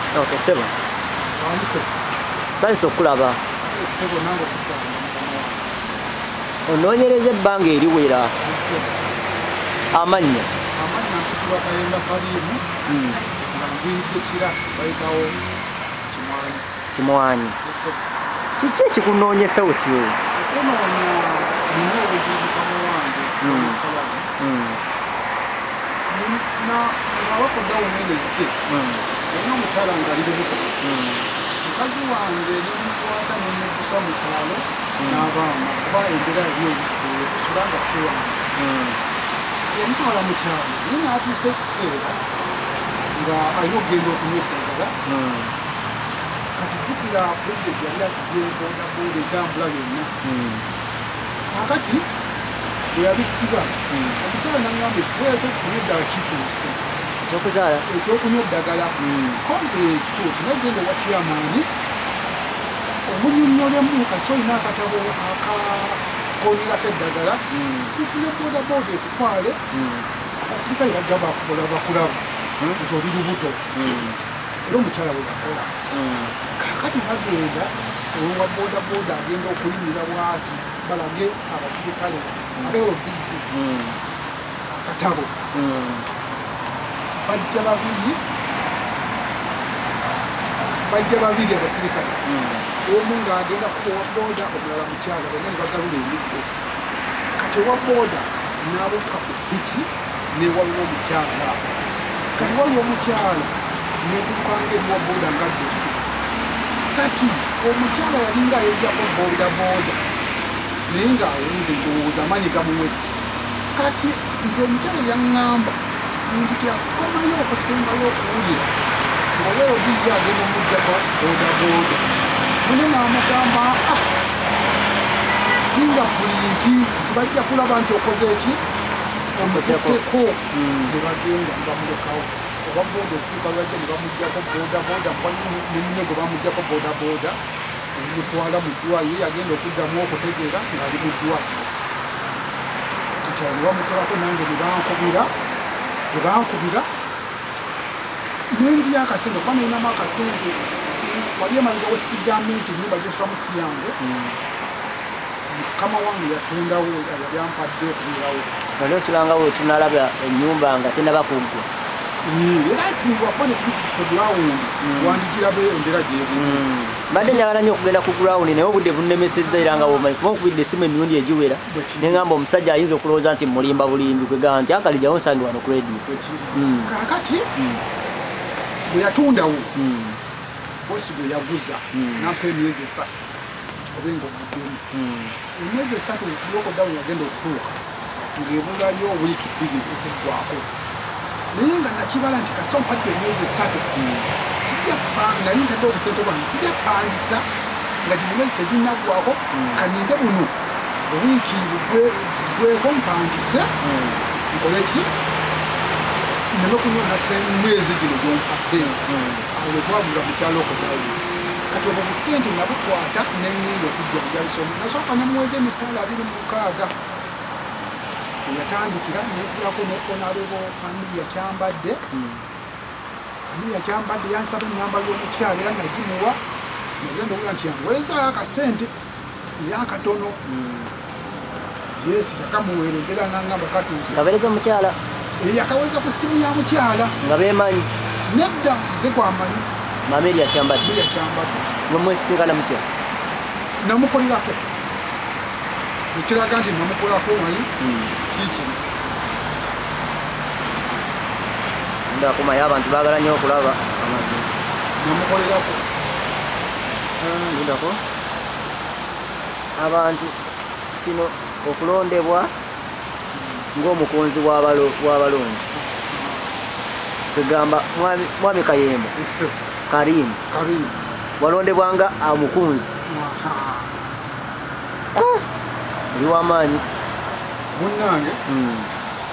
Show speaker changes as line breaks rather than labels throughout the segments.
Okay, sebo. Saiso okulaba.
Sebo nango kusanga.
Onoonyereza ebbanga eriwera. Amanya
mpitibwa Kayemba Kalimu. Nga nviiridde kira bayitawo Kimwanyi.
Kiki ekikunoonyesa otyo?
Okunoonya nina obuzibu mukama wange. Nga wakoddawo nereze. Olina omukyala nga ali lubuto. Mukazi wange nemukwata nemugusa mu kyalo n'abaana kuba embeera yali ebiseera tusula nga si wange. Yamutwala mu kyalo naye n'atuusa ekiseera nga alina okugenda okunywa eddagala. Kati jjukira pulezidenti yali asibye boodabooda entambula yonna. Kakati bwe yabisiba omukyala n'aŋŋamba ekiseera ky'okunywa eddagala kituuse. Ekyokunywa eddagala konze ekituufu naye genda ewa chairman omunyonnyolemu kasi olina akatabo akakoonyerako eddagala tufune boodabooda ekutwale abasirikale bajja bakulaba nti oli lubuto era omukyala bwe yakola. Kakati bagenda owa boodabooda agenda okuyimira bw'ati balage abasirikale abeewo biitu akatabo bajja babiri abasirikale omu ng'agenda kuba booda omulala mukyala bonna ne bagalula emiggo. Kati owa booda n'abuuka ku piki n'ewaliwo omukyala. Kati waliwo omukyala netukanga eriwa booda nga ddusi. Kati omukyala yali ng'ayejjako boodabooda naye ng'awuze ndowooza amaanyi gamuwedde. Kati nze omukyala yaŋŋamba nti kyasikomayo okusembayo okuwulira nga weewo biye agenda omuggyako boodabooda. Mune n'amugamba fingapulinti nti bajja kulaba nti okoze eki omukutteko. Ne bagenda ne bamulekawo oba booda okutuuka lwajja ne bamuggyako boodabooda nemunne gwe bamuggyako boodabooda omutwala mu ddwaliro ye yagenda okuddamu okutegeera ng'ali mu ddwaliro. Kati awo ne bamukolako nange ne bankubira nendi akasente kuba nalinamu akasente wali emanyigawo sigamenti ennyumba gyesulamu si yange. Mukama wange yatundawo yali ampadde okubeerawo.
Wali osulangawo tunalaba ennyumba nga tenaba kuggwa.
Era asimbwa kuba ne tuli ku ground wandigirabe embeera gyeri.
Mbadde njagala nnyo okugenda ku ground naye obudde bunnemesezza era nga bwomanyi kuba nkubidde essimu emirundi egiwera ne ngamba omusajja ayinza okulowooza nti mulimba bulimbi kwegamba nti akalijjawo nsange wano ku radio.
Kaakati bwe yatundawo bosi bwe yaguza nampa emyezi 3 obenga obuddemu. Emyezi 3 yokoddawo yagenda okutuuka ng'ebulayo wiiki 2 okuggwako. Naye nga nakibala nti kasita ompadde emyezi 3 sijja kupanga nali ntadde obusente bwange sijja kupangisa nga gino emyezi teginnaggwako kaninde buno wiiki zigweko mpangise nkole ki nneme kunyonakisa mwezi gino gyompadde. Awo lwe twagula mu kyalo okuddawo. Kati obwo busente nabukwata nengenda okujja kujabisomo nasooka nemuweza $26,000 yatandikira nekulako nekonalebo Amiria Kyambadde. Amiria Kyambadde yansaba enamba y'omukyala era nagimuwa nagenda okuga nti yanwerezaako akasente yakatono. Yes yakamuweerezera nangamba katuuse
kabeereza omukyala
yakaweza ku ssimu ya mukyala
nga beemanyi
nedda nze kwamanyi
Amiria Kyambadde.
Amiria Kyambadde
mwesinkana mutya?
Namukolirako ekiraga nti namukolako naye kiki
ndakumayo abantu baagala nnyo okulaba
namukolerako
ndako abantu kino okulondebwa ng'omukunzi w'abalonzi kwegamba mwami Kayemba Karimu walondebwa nga omukunzi oli w'amaanyi
munnange.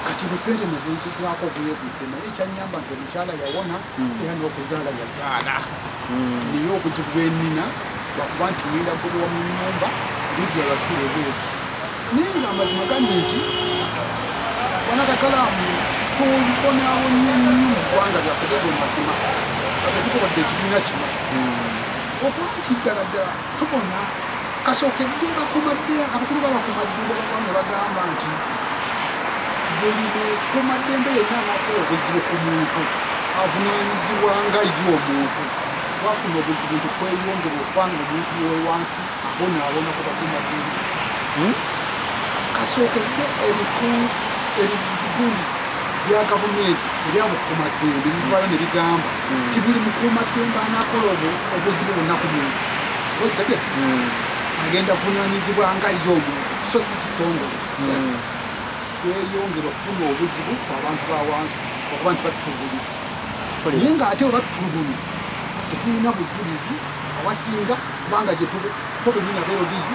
Kati busente nebunzigwako obuyegudde naye ekyanyamba nti omukyala yawona era n'okuzaala yazaala. Naye obuzibu bwenina lwakuba nti ninda gulwa mu nnyumba lidia basuula ebweru. Naye nga amazima gani nti wanakakalaamu tolibonaawo nnyo nnyo mu ggwanga lyaffe ge bwe mazima. Kati tukoba kati ekibiina kino okuba nti ddala ddala tubona kasookedde bakumadde abakulu babakumaddembe babane bagamba nti buli mukumaddembe yenna anakola obuzibu ku muntu avunaanyizibwa nga ye omuntu wafuna obuzibu nti kweyongera okubanga omuntu yewansi abonaabonako bakumaddembe kasookedde ebigundi bya gavumenti ebyabukumaddembe bivayo ne bigamba ti buli mukumaddembe anakola obuzibu bonna ku muntu okitegere agenda kuvunaanyizibwa nga ye omuntu so si kitongole tweyongera okufuna obuzibu abantu bawansi okuba nti batutulugunya naye ng'ate we batutulugunya tetulina bujulizi awasinga kubanga ko benyina berodiyo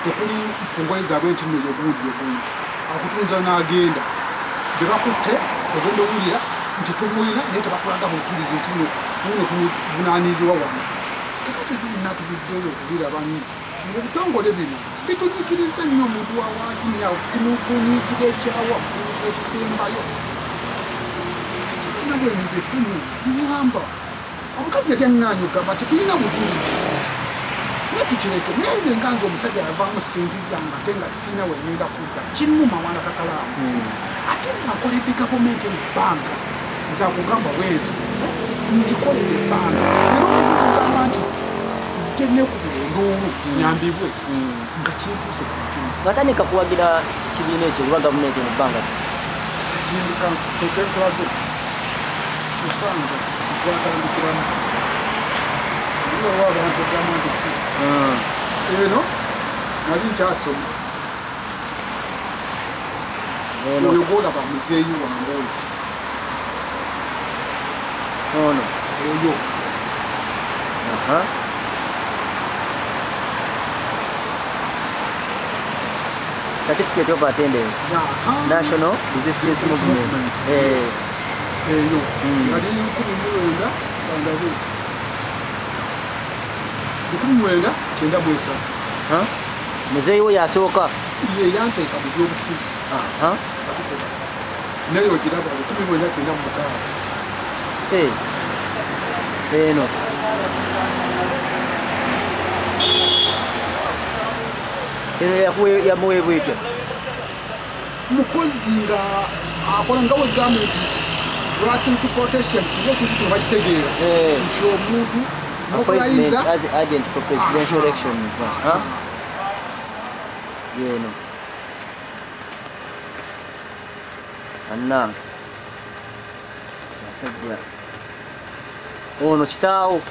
tekuli ku ngoye zaabwe nti nno yegundi akutunza n'agenda gye bakutte ogenda owulira nti tumulina naye tebakulaga bujulizi nti nno uno tumuvunaanyizibwa wano kakati tulina tubiddeyo okubiraba nnyo ebitongole bino bitunyikiriza nnyo omuntu wa wansi kumukunyizibwa ekyawaggulu ekisembayo ekibina bwenyi bifune biwamba omukazi yatyaŋŋaanya ogamba tetulina bujulizi naye tukireke naye nze nga nze omusajja yavaamu sintiza nga ate nga sina we ŋŋenda kudda kinnuma mwana kakalaamu ate ng'akoledde gavumenti ebbanga nze akugamba bwenti ngikolera ebbanga era omuntu kugamba nti zijenekubira enduulu nyambibwe nga kintuuse ku mutima
watandika kuwagira kibiina ekyo oba gavumenti mu bbanga
tekenkulabe ebbanga twatandikiramu owa abantu ogamba nti eno nali nkyasoma oyo gwolaba muzeeyi wange
ono
oyo
certificate of attendance national resistance movement
eyo yali 1993
muzeeyi we yasooka
ye yanteeka mu byobufuzi naye ogiraba 1996
eno yamuweebwa etya
mukozi nga akola nga wegamba nti racing to protection singa ekintu kino bakitegeera nti omuntu nokulayiza
as agent for presidential elections yeno anna asajja ono kitaawo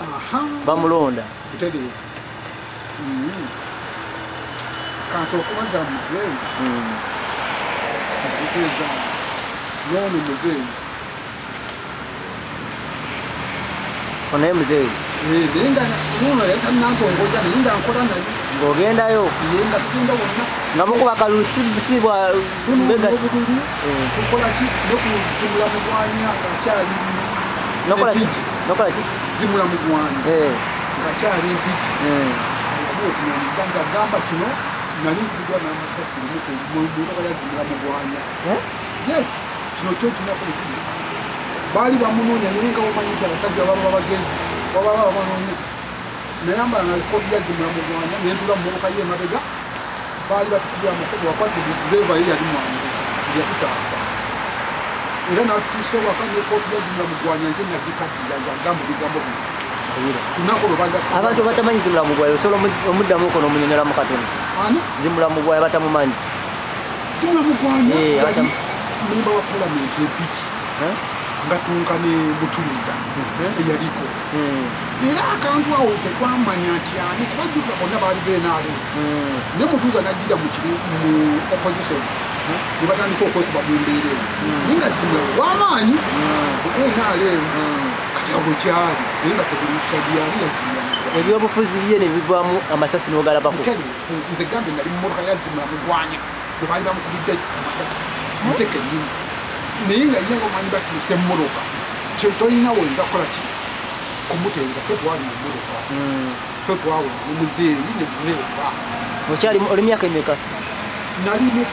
bamulonda
butegeevu kansa okubaza muzeeyi azikuteeza noono muzeeyi
onaye muzeeyi
naye nga noono yatanantongoza naye nga nkola naye
ng'ogendayo
naye nga tugenda wonna
nga mukuba kalusibwa
tunobululu tukola ki nokuzimula mugwanya ngaakyali
nokola ki
zimula mugwanya ngaakyali mpiki otunaniza nze agamba kino nali nkubidwa n'amasasi mumotoka yazimula mugwanya yes kino kyo kinako bujulizi baali bamunoonya naye nga womanyi nti abasajja baba babagezi wababa babanoonya nayambala na kooti yazimula mugwanya nentula mu motoka ye emabega baali batukubya amasasi wakwate dreva ye yali mwangu yatutaasa era natutuuse waka ne kooti yazimula mugwanya nze nagikaddira nze agamba ebigambo bino
abantu batamanyi zimula mugwayo osobola omuddamu kono omunyonyola mu katono
ani
zimula mugwayo batamumanyi
zimula mugwanya yali memba wa palamenti empiki nga tunka ne Butuluza eyaliko era akantu awo tekwamanya nti ani kubajjukira bonna baali beenaale ne Mutuuza najjira mu opposition ne batandika okwekuba mu mbeera eyo naye nga zimula wamaanyi enaale kati awo kyali naye nga tebulisabyali yazimula
ebyobufuzi bye ne bivaamu amasasi n'ogalabako
nze gambe nali mu motoka yazimula mugwanya bwe baali bamukubidde amasasi nze kennyini naye nga ye ngaomanyi batuuse emmotoka toyina woyinza kukola ki kumuteeza twetwali mu mmotoka twetwawe ne muzeeyi ne dureva
okyali oli myaka emeka
nali mu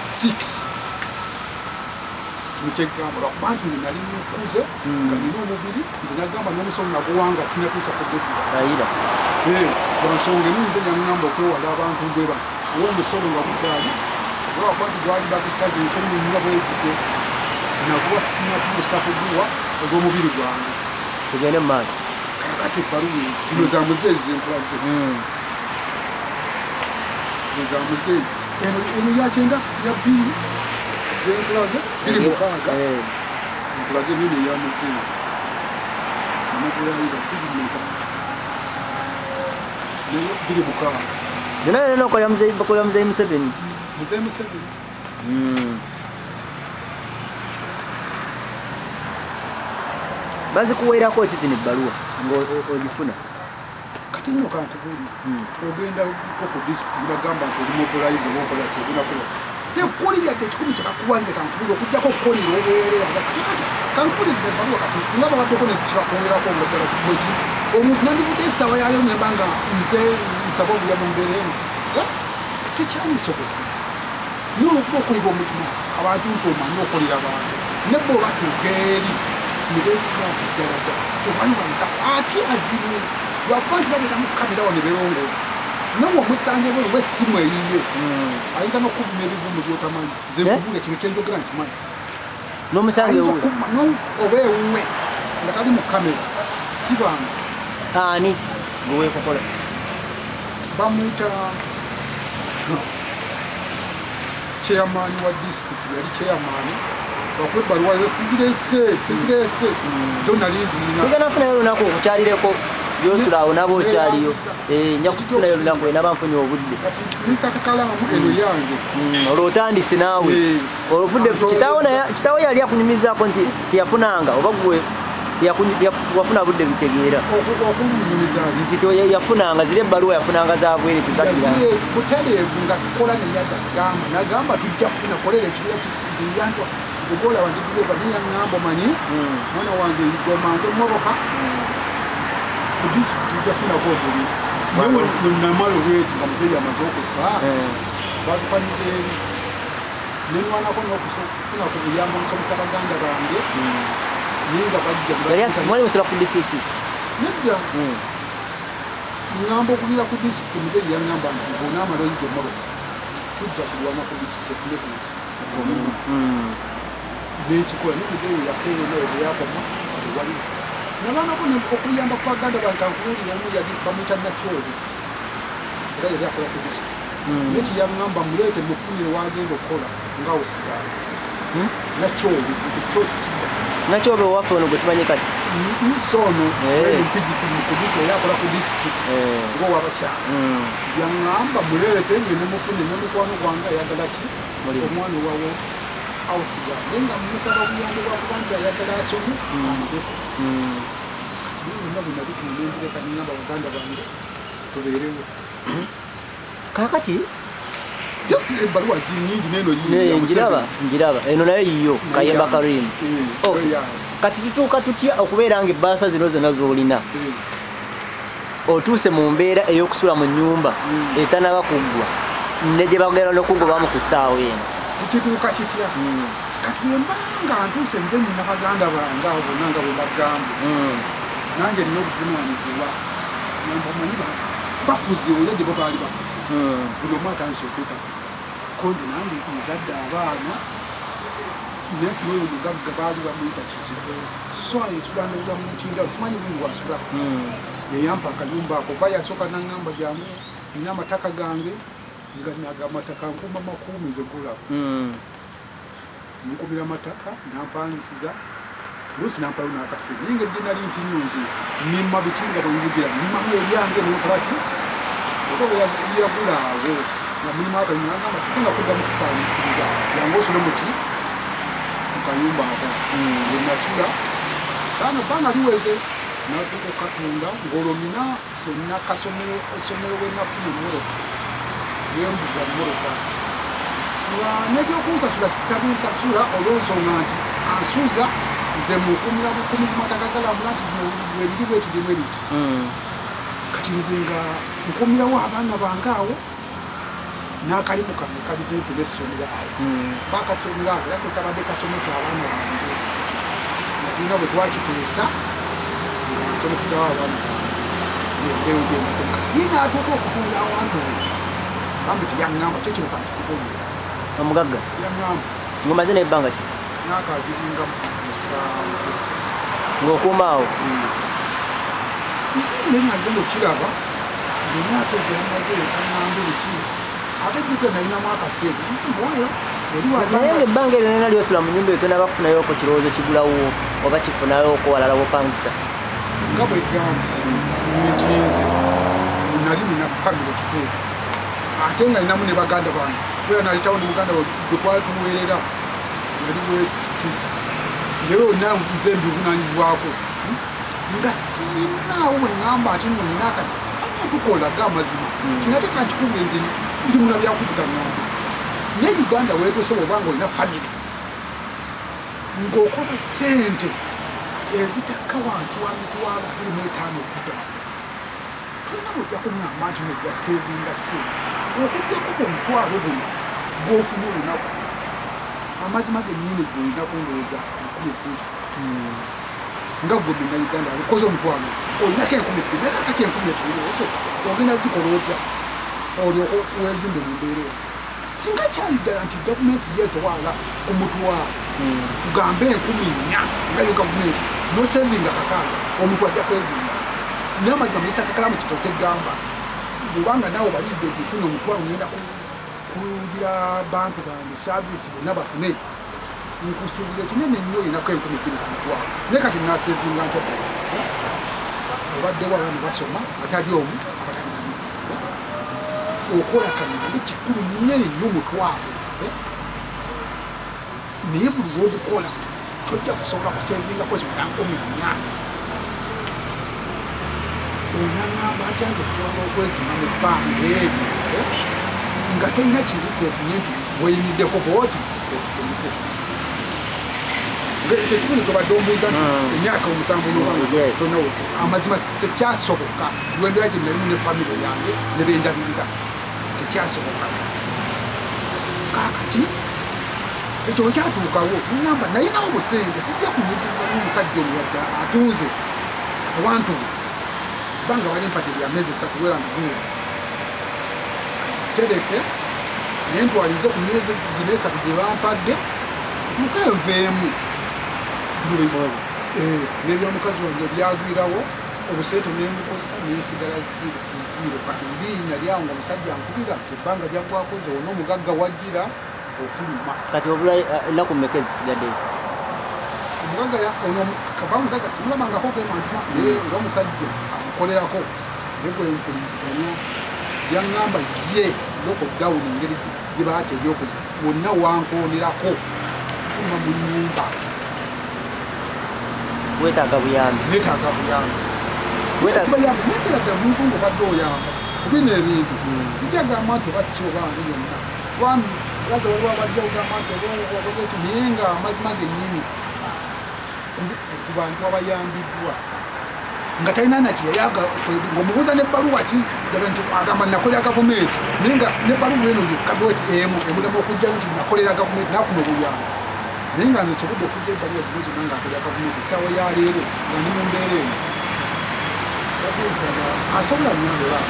6 kino kyegamba lwakuba nti nze nali mukuze nga nina omubiri nze nagamba n'omusomo naguwanga sinatuusa kuguddira lwansonga emu nze nyaŋŋamba okwewala abantu bwe bati olw'omusolo nga gukyali olwakuba nti gwali bagusaze 14 bwegute naguwa sinatuusa kuguwa olw'omubiri gwange
tugende mu maaso
kakati ebbaluwa zino za muzeeyi zenkulaze za muzeeyi eno yakyenda ya bbiri zenkulaze 26 enkulaze nini eya muzeeyi amagulayiza 26
yona yona okolera muzeeyi Museveni bazikuweerako ki zino ebbaluwa ng'ogifuna
kati nno kankubuli ogenda ku disitulikiti bagamba nti oli mobilize oba okola kyebinakola tekuli yadde ekikumi kyekakuwanze kankubuli okugjako okukolera obeerera kankubuliza ebbaluwa kati singa babaddeko nekibakuweerako nga ddala kuki omuntu nandivudde essaawa yayo nemba nga nze nsaba obuya mu mbeera eno tekyanisobosa nolwokuba okolera omutima abantu nti omanyi okolera abantu nebba obatuuka eri nibeekukwati ddala ddala tobaliwanza kwati azibu lwakuba nti bagenda mu kamera wa ne berongooza nawe omusange bwe w'essimu eyiye ayinza n'okuvuma ebivumu byotamanyi ze nkubule kino kyenjogera nkimanyi
n'omusange
oba ewuwe nga tali mu kamera si bange
ani gweweekokola
bamuyita chairman wa district yali chairman bakwe baluwa sizirese zona linzirina
tugenda funa olunaku okukyalireko byosula awo nabo okyaliyo nja kufuna olunaku enaba nfunye obudde
Mr. Kakalamu eno yange
olwotandise naawe oluvudde kitaawo yali akunyumizaako nti teyafunanga oba gwe wafuna budde bitegeera nti yafunanga ziri ebbaluwa yafunanga zabwere
butaleevu nga tukola neyagagamba nagamba tujja kufuna kolera ekibira ziyantwa zigola wandiguleva niyaŋŋamba manyi mwana wange igomanga emotoka ku disitulikiti tujja kufunako obuli namala olweti nga muzeeyi amaze okufa batukanidde eri nenwanako n'okufuna ku buyamba okusomesa baganda bange ninga
mwali musula ku disitulikiti
nedda ŋŋamba okugira ku disitulikiti muzeeyi yaŋŋamba nti bonaamala oyiga emotoka tujja kulwana ku disitulikiti ofune kuti nekikola nomuzeeyi yakeeyo nawe bweyakoma ewali nabaanako okuyamba ku baganda bange kankuwuliramu yali bamuyita nakyoli era yali akola ku disitulikiti nekiyaŋŋamba muleete mufunire wagenda okukola ngaawo sigala nakyoli nti kyosi kidda
nakyobe owaffe ono gwe tumanyi kati
sono mpigiti mukudusa era akola ku disitulikiti ng'owabakyala yaŋŋamba muleete ngene mufune nemukwano gwange ayagala ki omwana owawe awusiga naye nga mumusaba obuyambi bwakuba nti ayagala asome amugeko kati byonna bino bitunendireka ningamba baganda bange tubeerewo
kakati
ebbaluwa zinyingi neno
njiraba eno nayo yiyo Kayemba Karim kati tutuuka tutya okubeera nga ebbaasa zino zonna z'olina otuuse mu mbeera ey'okusula mu nnyumba etanaba kuggwa ne gye bagenda n'okugobamu ku ssaawa eno
kituuka kitya kati wembanga ntuuse nze nina baganda bange abo bonna nga bwe bagamba nange nina obuvunaanyizibwa nambamanyi bakuze olwedde bo baali bakuze buli omu atandise okweka konzi nange nzadde abaana nenfuna oyo mugagga baali bamuyita kizibu so ayesula noja mutindawo simanyi buli wasula yeyampa akayumba ako ba yasooka naŋŋamba jangu nina amataka gange nga naga nkuma makumi zegulako nkumira amataka nampangisiza lusi nampayo n'akasente naye engeri gye nali nti nyunzi nimma bikinga bwenvugira nimmamu ebyange nekolaki oba yagula awo nga mulimu akanyuma agamba sigenda kuddamu kupangisiza yange osule muki mukayumba ako enasula baana liweze natuka okatunda ng'olwo nina kasomero essomero bwenafuna emoroka yembuga moroka nga nebyokunsasula tabinsasula olw'ensonga nti ansuza nze mukumira bukumizi matakagalambula nti bweriri bweti lyemweriti kati nze nga nkumirawo abaana bange awo n'akalimu kange kali kumpi n'essomero awo bakasomero awo era kabadde kasomesa abaana bange tulina bwe twakiteesa asomesezaawo abaana embeewo gyemukulu kati ye n'atuuka okutunda awantu bambi tiyaŋŋamba kyo kino kankikubonera
omugagga
yaŋŋamba
ngomaze n'ebbanga ki
n'akagiringa musanvu
ng'okuuma awo
naye nagenda okiraba ngaemyaka egyo yamaze etaŋŋambe biki ate jjukira nalinamu akaseera oyo
naye ng'ebbanga eryo nena lyosula mu nnyumba eyo tonabakufunayoko kirowoozo kigulawo oba kifunayoko walala wopangisa
nga bwegambye nti nze nali nina famire kituufu ate nga ninamu ne baganda bange kubera naletawo ne muganda gwe twali tuweerera yali we 6 ngewe onna nze mbivunanyizibwako nga sinaawo bwe ŋŋamba ati nno nina akasa anya tukolaga amazima kinate kankikuga nze ndi muna byakutikaŋŋamba naye uganda weetuse obanga olina famire ng'okola ssente ezitakka wansi wa mitwalo 25 okudda tolina bwojja kuŋŋamba nti nojja sevinga ssente okujjako omutwalo guno gw'ofuna olunaku amazima gennyini golina kundowooza 12 nga gwe muna uganda alikoze omutwalo olinako 12 naye kakati 12 oso ogenda zikola otya olyoka wezimbe mu mbeera eyo singa kyali ddala nti gavumenti yeetwala ku mutwalo tugambe 14 nga yo gavumenti nosevinga kakaaga omuntu ajja kwezimba naye amazima minisita kakalamu kitooke eggamba bubanga naawe balidde ntifuna omutwalo ngenda kuwugira bantu bange saavisi bonna bafune nkusuubira kinene nnyo olinako 12 ku mutwalo naye kati nasevinga ntya obaddewo abaana basoma atali omu okola kanambe kikulu munene nnyo omutwalo naye buli wobukola tojja kusobola kusevinga kwezi munankumi 4 onaŋŋamba atya nti okutwala okwezima mu bbanga eryo nga tolina kintu kyofunye nti weyimiddeko booti otutemuke kyekikulu kyobadde ombuuza nti emyaka 7 n'obanga amazima sekyasoboka lwembeera gye nalimu ne famire yange ne bendabirira tekyasoboka kakati ekyo kyatuukawo neŋŋamba nayinawo busente sijja kunyigiriza n'omusajja ono yadde atunze awantu banga bali mpadde lya myezi 3 wera mugulu tereke naye ntwalize ku myezi 3 gye bampadde tuuka enveemu n'ebyomukazi wange byagwirawo obusente nembukozesa nensigala ziri ku ziro kati mbiina lyawo nga omusajja ankubira nti ebbanga lyaggwakoze wonna omugagga wajjira ofuluma
kati wabula ennaku mmeka ezisigaddeyo
omugagga ono kaba omugagga simulamangako gemazima naye nga omusajja amukolerako naye gwe nkuliziganya yaŋŋamba ye lokodawuni engeri gye baateryokoze wonna wankoonerako fuluma mu nnyumba
wetaaga buyambi
neetaaga buyambi sibayambi netera ddala omuntu ngaobadde oyamba kubina ebintu sijja gamba nti obakki obaani yonna wami baza waliwo abajja kugamba nti obakoze eki naye nga amazima gennyini ku bantu abayambiddwa nga talina nakiyayaga ng'omubuuza n'ebbaluwa ki ddala nti agamba nakolera gavumenti naye nga n'ebbaluwa eno kabiweti emulema okugjayo nti nakolera gavumenti naafuna obuyambi naye nga nze nsobodde okujja ebbaluwa zino zonna ngaakolera gavumenti essaawa ya leero nga ndi mu mbeera eno asobola nnyondola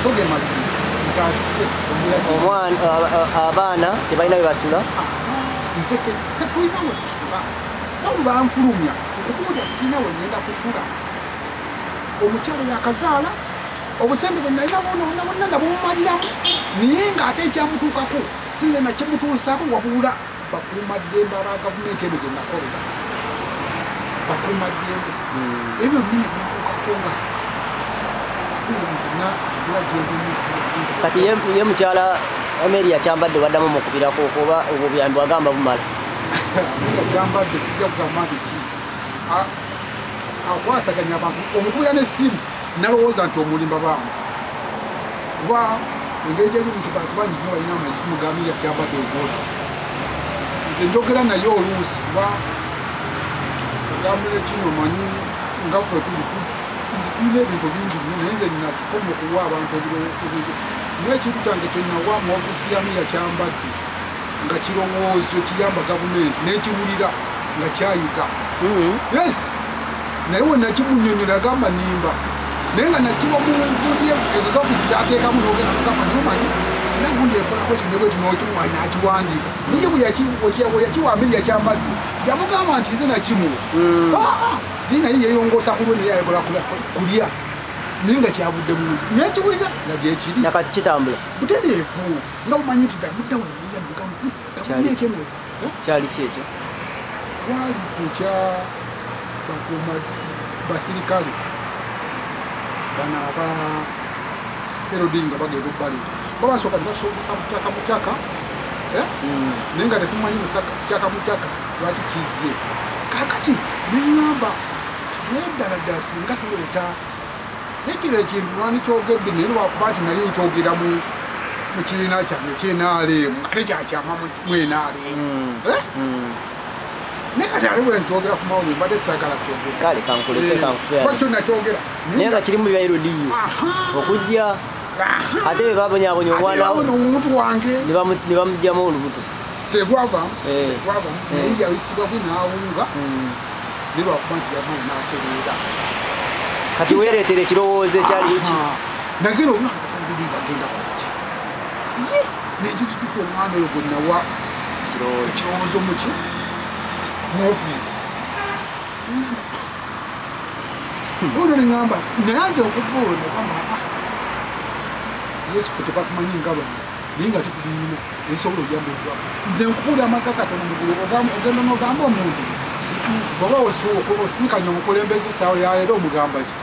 toge mazima ntaasibe
abaana tebalina bye basula
nze tetulina we tusula nawe banfulumya nkubuulya sina we ngenda kusula omukyalo yakazaala obusente bwe nalina bonna nabumumaliramu naye ng'ate ekyamutuukako sinze nakyemutuusaako wabula bakuumaddembe aba gavumenti eno gye nakolera bakuumaddembe ebyo nnine bimutuukako nga
kati ye mukyala Amelia kyambadde waddamu mukubirako oba obwo buyambi wagamba bumala
Amelia kyambadde sijja kugamba nti ki akwasaganya abantu omukubira n'essimu nalowooza nti omulimba baamu kuba engeri gyeri nti bantu bangi nyo balina amasimu ga Amelia kyambadde ogwoti nze njogera naye oluusi kuba ogambire kino manyi ngaffe tuli nze tulina ebintu bingi nnyo naye nze nina kikomo okuwa abantu ebintu n'ekintu kyange kyenawa mu ofiisi ya miya kyambadde nga kirowoozo kiyamba gavumenti n'ekiwulira nga kyayita yes naye we nakimunyonyola agamba nimba naye nga nakiwa mu gundi ezo z'ofiisi zateekamu n'ogenda nagamba nomanyi singa gundi ekolako ekyo nebwe kinokimuwa nakiwandiika niye bwe yakiwa miya kyambadde yamugamba nti nze nakimuwa naye naye yeyongoosa kulwe naye ayekola kulya naye nga kyavudde mu nzi nekiwulira nga gyekiri
nakati kitambula
butereevu nga bumanyi nti damuddewo
kyali kyekyo
twali kukya bakuuma basirikale bano aba erodinga bagenda ebbali babasooka ne basomesa mukyaka naye nga tetumanyi mukyaka lwaki kizze kakati neŋŋamba tineddala ddala singa tuleeta nekiro ekintu lwani kyogedde naye lwakuba nti nali nkyogera mu kibiina kyange ekyenaaleemu ate kyakyama mwenaaleemu naye kati ali bwenkyogera ku mawulire mbadde saagala kyogera nakyogera
naye nga kiri mu byairudiyo okujja ate bwe babonyabonya omwana
omuntu wange
ne bamugjamu olubuto
tebwavamu naye yayisibwamu n'awunga ne lwakuba nti yamawe n'atereera
kati weereetera ekirowoozo ekyali eki
nagenda olunagaauli bagenda kuki nekitutuka omwana oyo gwenawa ekirowoozo muki mu ofiisi ono neŋamba nayanze okudda olwo negamba yesu fe tebatumanyi nga bano naye nga tetuliina ensobola ojambeddwa nze nkukuulira amaka katono mugulu ogenda nogamba omuntu bwaba osinkanya omukulembeze esaawa yaleero omugamba ki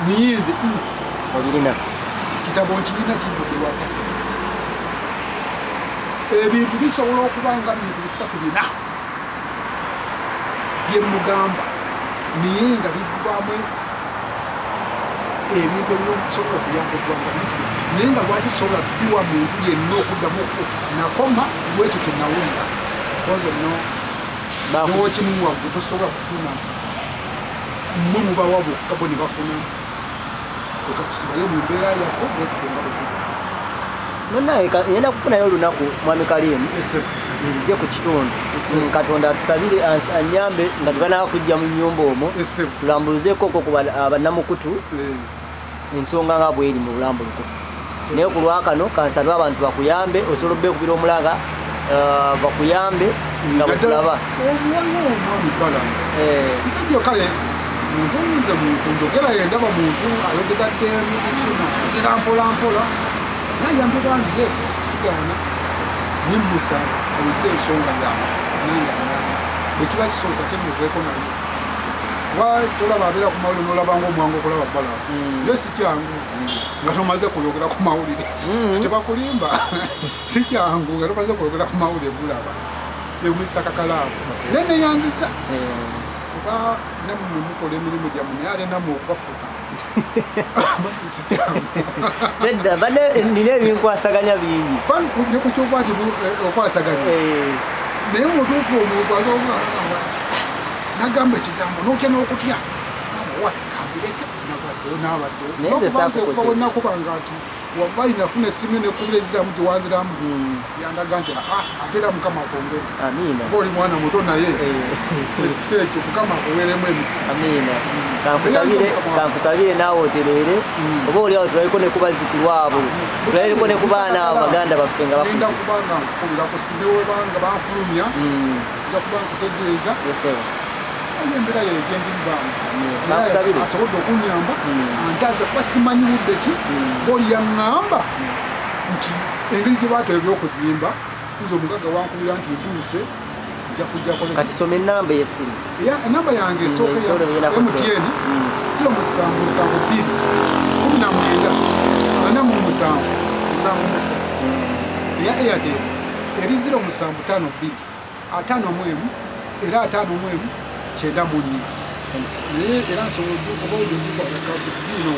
niyinze
olirina
kitabo nkirina kijjudde waka ebintu bisobola okuba nga bintu bisatu bina byemugamba naye nga bivaamu ebintu ebyokusobola okuyamba eggwanga bityo naye nga lwaki sobola biwa muntu yenna okuddamu nakoma lwekyo kyenawulira koze no nokimuwa gwe tosobola kufuna mmwe mubawa bokka bo ne bafuna ekakusibayo mu mbeera yaffe lwetutonga bwetuga
nonaye yenda kufunayo olunaku mwami Kalimu nzije ku kitundu katonda atusabire anyambe nga tuganaa kujja mu nnyumba omwo tulambuzeeko ku bannamukutu ensonga nga bweri mu bulambulukufu naye ku lwakano kansabe abantu bakuyambe osobola obbekubira omulanga bakuyambe nga bakulaba
musajja kale muntu nze muntu njogera yendaba muntu ayogeza ddembi kukina ogera mpolampola nayambe bantu yes sigaana nimmusa awise ensonga yange nanga bwekiba kisobosa temuveeko naye kuba tolaba abeera ku mawulire nolabanga omwangu okulaba bbala naye si kyangu nga tomaze kuyogera ku mawulire tebakulimba si kyangu nga tomaze kuyogera ku mawulire bulaba emisita kakalaamu naye neyanziza kuba nammwe mukola emirimu gyammwe naye ate nammwe okubafuka si kyangu
nedda bane nina ebinkwasaganya bingi
nekukyoba ti okwasaganya naye mutuufu omuntu azomwana nagamba ekigambo notya n'okutya gambireke nabaddewo wenakubanga nti wallahi nafuna essimu nekubira eziramu tiwanziramu yandaga nti atera mukama akwongere kuba oli mwana muto naye ekisa ekyo mukama akuweeremu emikisa
kankusabire naawe otereere oba oliawo tulaliko ne kubazzukulu abo tulaliko ne ku baana abo baganda baffe nga
enda kubanga nkukulirako sinewebanga banfulumya nja kuba nkutegeeza embeera yegendimbanga asobodde okunyamba antaze kuba simanyi budde ki oli yaŋŋamba nti engeri gye baatera ebyokuzimba nze omugaga wankubira nti ntuuse nja kujja
kati soma ennamba y'essimu
enamba yange esooka ya MTN 0772 19 eya Airtel eri 0752 51 era 51 kyenda munni naye era nsobola okuba obujikwatakaino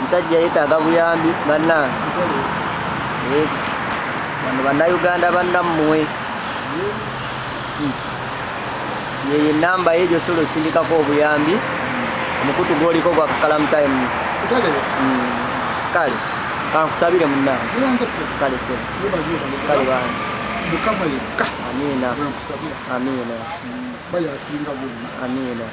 musajja yeetaaga buyambi bannange bano bannayuganda bannammwe yeyo ennamba ye gyosobola osindikako obuyambi omukutu gwoliko gwa Kalam Times
utale
kale kankusabire munnange
yanza se
kale se kale bana
mukama yekka
amina
bwe nkusabira
amina
bayasinga bonna
amina